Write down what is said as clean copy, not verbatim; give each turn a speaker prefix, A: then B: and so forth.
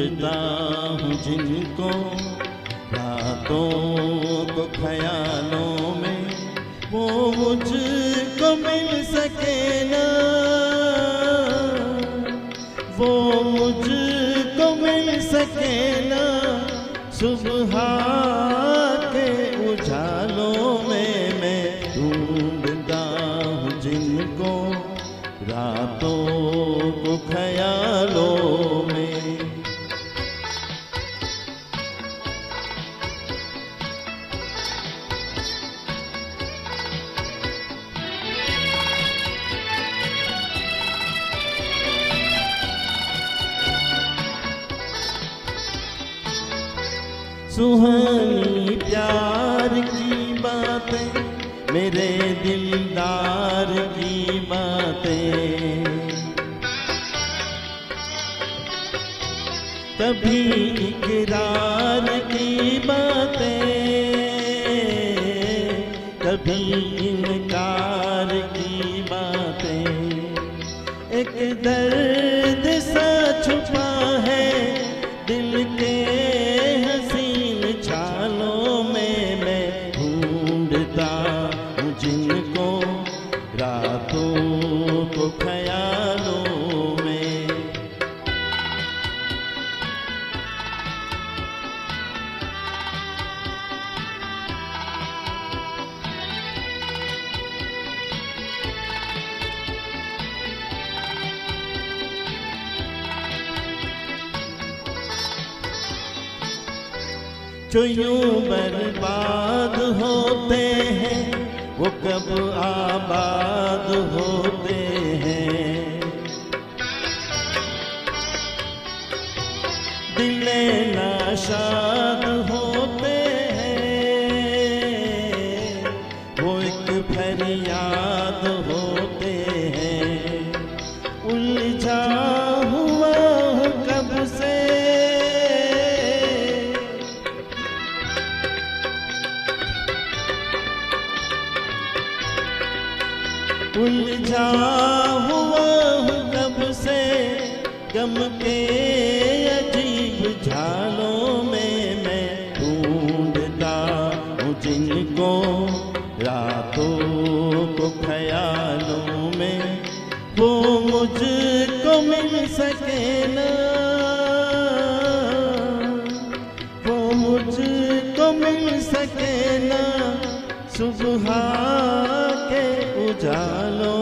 A: ढूंढता हूँ जिनको रातों को ख्यालों में, वो मुझको मिल सके ना, वो मुझको मिल सके ना। सुबह के उजालों में मैं ढूंढता हूँ जिनको रातों को ख्यालों में। सुहानी प्यार की बातें, मेरे दिलदार की बातें, कभी इकरार की बातें, कभी इनकार की बातें। एक दर्द सा छुपा है दिल के छालों में, मैं ढूंढता हूँ जिनको रातों को ख्यालों में। जो यूं बर्बाद होते हैं वो कब आबाद होते हैं। दिले नाशाद होते हैं, वो एक फरियाद होते हैं। उलझा हुआ हूँ कब से, उलझा हुआ हूँ कब से गम के अजीब झालों में। मैं ढूंढता हूँ जिनको रातों को ख्यालों में, वो मुझको मिल सके ना, वो मुझको मिल सके ना। सुबह के उजालों